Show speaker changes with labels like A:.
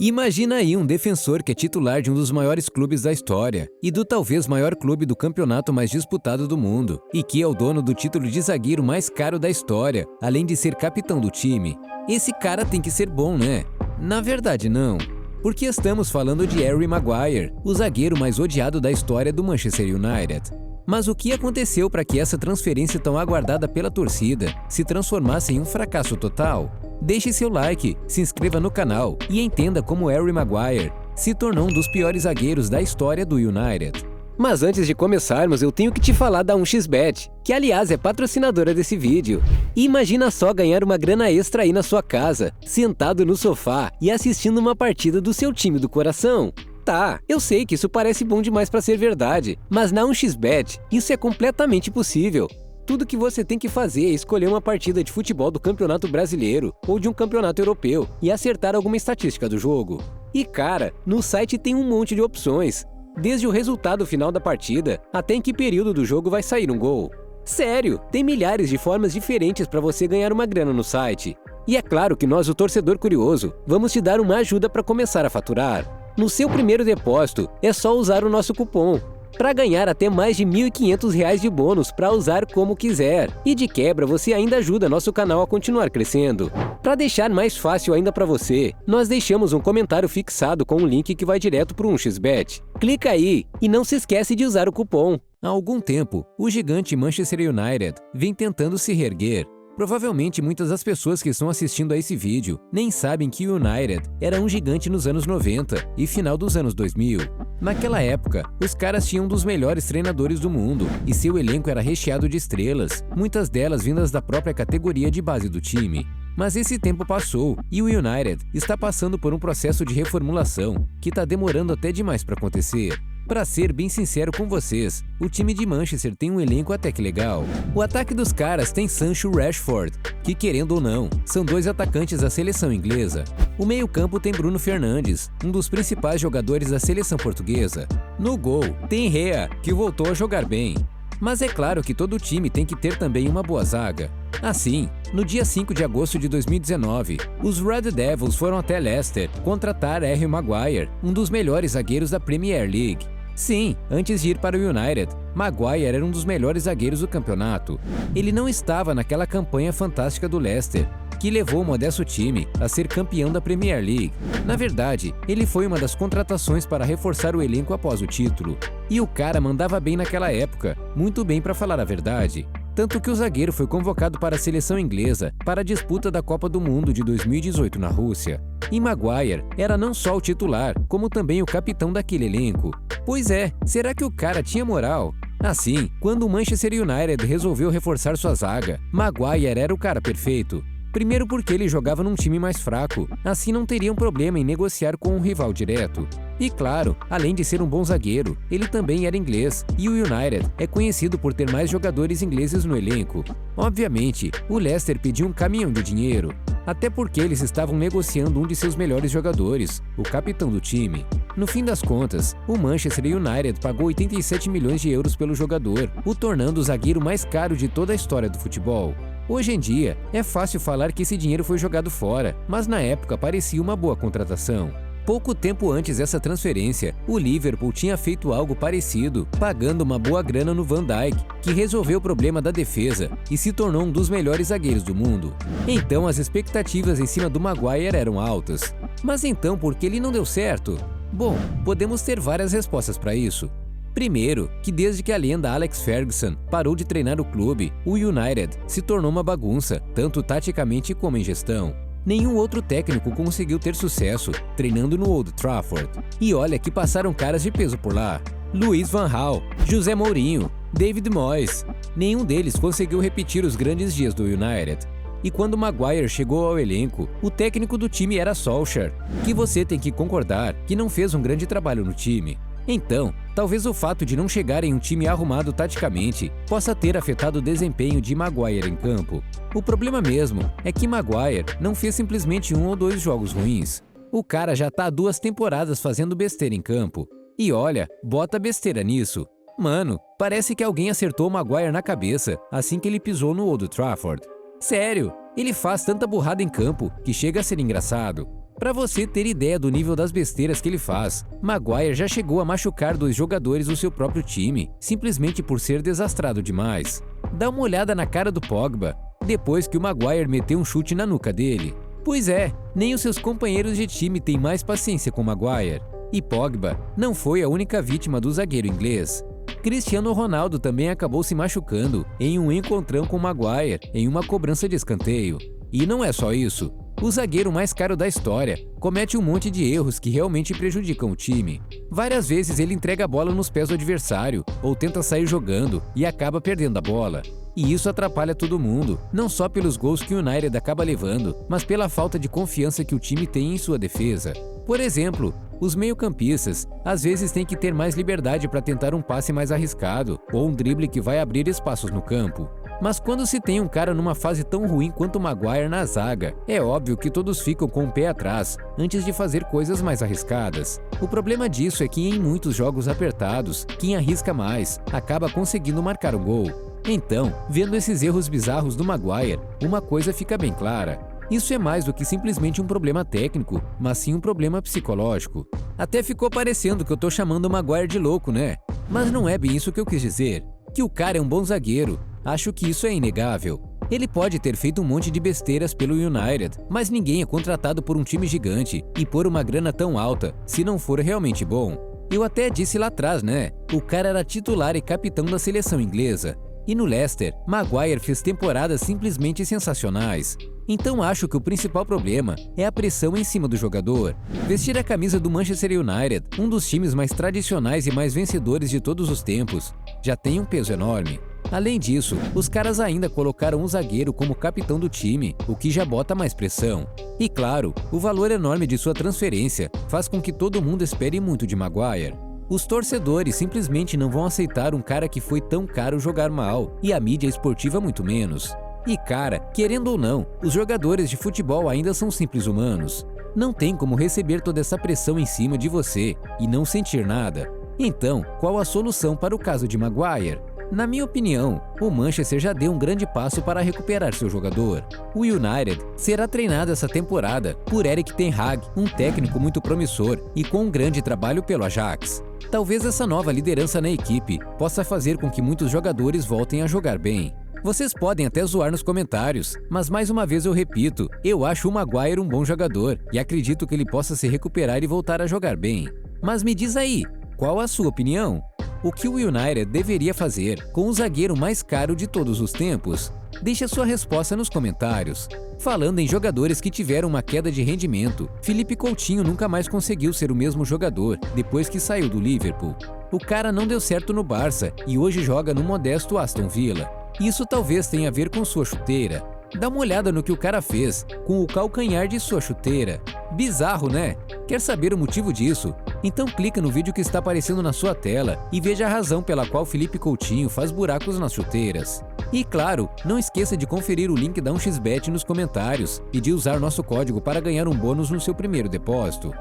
A: Imagina aí um defensor que é titular de um dos maiores clubes da história e do talvez maior clube do campeonato mais disputado do mundo, e que é o dono do título de zagueiro mais caro da história, além de ser capitão do time. Esse cara tem que ser bom, né? Na verdade, não. Porque estamos falando de Harry Maguire, o zagueiro mais odiado da história do Manchester United. Mas o que aconteceu para que essa transferência tão aguardada pela torcida se transformasse em um fracasso total? Deixe seu like, se inscreva no canal e entenda como Harry Maguire se tornou um dos piores zagueiros da história do United. Mas antes de começarmos, eu tenho que te falar da 1xBet, que aliás é patrocinadora desse vídeo. E imagina só ganhar uma grana extra aí na sua casa, sentado no sofá e assistindo uma partida do seu time do coração. Tá, eu sei que isso parece bom demais para ser verdade, mas na 1xBet isso é completamente possível. Tudo que você tem que fazer é escolher uma partida de futebol do Campeonato Brasileiro ou de um campeonato europeu e acertar alguma estatística do jogo. E cara, no site tem um monte de opções, desde o resultado final da partida até em que período do jogo vai sair um gol. Sério, tem milhares de formas diferentes para você ganhar uma grana no site. E é claro que nós, o torcedor curioso, vamos te dar uma ajuda para começar a faturar. No seu primeiro depósito, é só usar o nosso cupom para ganhar até mais de R$ 1.500 de bônus para usar como quiser. E de quebra, você ainda ajuda nosso canal a continuar crescendo. Para deixar mais fácil ainda para você, nós deixamos um comentário fixado com um link que vai direto para o 1xBet. Clica aí e não se esquece de usar o cupom. Há algum tempo, o gigante Manchester United vem tentando se reerguer. Provavelmente muitas das pessoas que estão assistindo a esse vídeo nem sabem que o United era um gigante nos anos 90 e final dos anos 2000. Naquela época, os caras tinham um dos melhores treinadores do mundo e seu elenco era recheado de estrelas, muitas delas vindas da própria categoria de base do time. Mas esse tempo passou e o United está passando por um processo de reformulação que está demorando até demais para acontecer. Para ser bem sincero com vocês, o time de Manchester tem um elenco até que legal. O ataque dos caras tem Sancho e Rashford, que querendo ou não, são dois atacantes da seleção inglesa. O meio-campo tem Bruno Fernandes, um dos principais jogadores da seleção portuguesa. No gol, tem Rea, que voltou a jogar bem. Mas é claro que todo time tem que ter também uma boa zaga. Assim, no dia 5 de agosto de 2019, os Red Devils foram até Leicester contratar Harry Maguire, um dos melhores zagueiros da Premier League. Sim, antes de ir para o United, Maguire era um dos melhores zagueiros do campeonato. Ele não estava naquela campanha fantástica do Leicester, que levou o modesto time a ser campeão da Premier League. Na verdade, ele foi uma das contratações para reforçar o elenco após o título. E o cara mandava bem naquela época, muito bem para falar a verdade. Tanto que o zagueiro foi convocado para a seleção inglesa para a disputa da Copa do Mundo de 2018 na Rússia. E Maguire era não só o titular, como também o capitão daquele elenco. Pois é, será que o cara tinha moral? Assim, quando o Manchester United resolveu reforçar sua zaga, Maguire era o cara perfeito. Primeiro porque ele jogava num time mais fraco, assim não teriam problema em negociar com um rival direto. E claro, além de ser um bom zagueiro, ele também era inglês, e o United é conhecido por ter mais jogadores ingleses no elenco. Obviamente, o Leicester pediu um caminhão de dinheiro, até porque eles estavam negociando um de seus melhores jogadores, o capitão do time. No fim das contas, o Manchester United pagou 87 milhões de euros pelo jogador, o tornando o zagueiro mais caro de toda a história do futebol. Hoje em dia, é fácil falar que esse dinheiro foi jogado fora, mas na época parecia uma boa contratação. Pouco tempo antes dessa transferência, o Liverpool tinha feito algo parecido, pagando uma boa grana no Van Dijk, que resolveu o problema da defesa e se tornou um dos melhores zagueiros do mundo. Então as expectativas em cima do Maguire eram altas. Mas então por que ele não deu certo? Bom, podemos ter várias respostas para isso. Primeiro, que desde que a lenda Alex Ferguson parou de treinar o clube, o United se tornou uma bagunça, tanto taticamente como em gestão. Nenhum outro técnico conseguiu ter sucesso treinando no Old Trafford. E olha que passaram caras de peso por lá. Louis van Gaal, José Mourinho, David Moyes. Nenhum deles conseguiu repetir os grandes dias do United. E quando Maguire chegou ao elenco, o técnico do time era Solskjaer, que você tem que concordar que não fez um grande trabalho no time. Então, talvez o fato de não chegar em um time arrumado taticamente possa ter afetado o desempenho de Maguire em campo. O problema mesmo é que Maguire não fez simplesmente 1 ou 2 jogos ruins. O cara já tá há 2 temporadas fazendo besteira em campo. E olha, bota besteira nisso. Mano, parece que alguém acertou o Maguire na cabeça assim que ele pisou no Old Trafford. Sério, ele faz tanta burrada em campo que chega a ser engraçado. Para você ter ideia do nível das besteiras que ele faz, Maguire já chegou a machucar 2 jogadores do seu próprio time, simplesmente por ser desastrado demais. Dá uma olhada na cara do Pogba, depois que o Maguire meteu um chute na nuca dele. Pois é, nem os seus companheiros de time têm mais paciência com Maguire. E Pogba não foi a única vítima do zagueiro inglês. Cristiano Ronaldo também acabou se machucando em um encontrão com Maguire em uma cobrança de escanteio. E não é só isso. O zagueiro mais caro da história comete um monte de erros que realmente prejudicam o time. Várias vezes ele entrega a bola nos pés do adversário ou tenta sair jogando e acaba perdendo a bola. E isso atrapalha todo mundo, não só pelos gols que o United acaba levando, mas pela falta de confiança que o time tem em sua defesa. Por exemplo, os meio-campistas às vezes têm que ter mais liberdade para tentar um passe mais arriscado ou um drible que vai abrir espaços no campo. Mas quando se tem um cara numa fase tão ruim quanto o Maguire na zaga, é óbvio que todos ficam com o pé atrás antes de fazer coisas mais arriscadas. O problema disso é que em muitos jogos apertados, quem arrisca mais acaba conseguindo marcar um gol. Então, vendo esses erros bizarros do Maguire, uma coisa fica bem clara. Isso é mais do que simplesmente um problema técnico, mas sim um problema psicológico. Até ficou parecendo que eu tô chamando o Maguire de louco, né? Mas não é bem isso que eu quis dizer. Que o cara é um bom zagueiro, acho que isso é inegável. Ele pode ter feito um monte de besteiras pelo United, mas ninguém é contratado por um time gigante e por uma grana tão alta, se não for realmente bom. Eu até disse lá atrás, né? O cara era titular e capitão da seleção inglesa. E no Leicester, Maguire fez temporadas simplesmente sensacionais. Então acho que o principal problema é a pressão em cima do jogador. Vestir a camisa do Manchester United, um dos times mais tradicionais e mais vencedores de todos os tempos, já tem um peso enorme. Além disso, os caras ainda colocaram um zagueiro como capitão do time, o que já bota mais pressão. E claro, o valor enorme de sua transferência faz com que todo mundo espere muito de Maguire. Os torcedores simplesmente não vão aceitar um cara que foi tão caro jogar mal, e a mídia esportiva muito menos. E cara, querendo ou não, os jogadores de futebol ainda são simples humanos. Não tem como receber toda essa pressão em cima de você e não sentir nada. Então, qual a solução para o caso de Maguire? Na minha opinião, o Manchester já deu um grande passo para recuperar seu jogador. O United será treinado essa temporada por Erik ten Hag, um técnico muito promissor e com um grande trabalho pelo Ajax. Talvez essa nova liderança na equipe possa fazer com que muitos jogadores voltem a jogar bem. Vocês podem até zoar nos comentários, mas mais uma vez eu repito, eu acho o Maguire um bom jogador e acredito que ele possa se recuperar e voltar a jogar bem. Mas me diz aí, qual a sua opinião? O que o United deveria fazer com o zagueiro mais caro de todos os tempos? Deixe a sua resposta nos comentários. Falando em jogadores que tiveram uma queda de rendimento, Philippe Coutinho nunca mais conseguiu ser o mesmo jogador depois que saiu do Liverpool. O cara não deu certo no Barça e hoje joga no modesto Aston Villa. Isso talvez tenha a ver com sua chuteira. Dá uma olhada no que o cara fez com o calcanhar de sua chuteira. Bizarro, né? Quer saber o motivo disso? Então clica no vídeo que está aparecendo na sua tela e veja a razão pela qual Philippe Coutinho faz buracos nas chuteiras. E claro, não esqueça de conferir o link da 1xBet nos comentários e de usar nosso código para ganhar um bônus no seu primeiro depósito.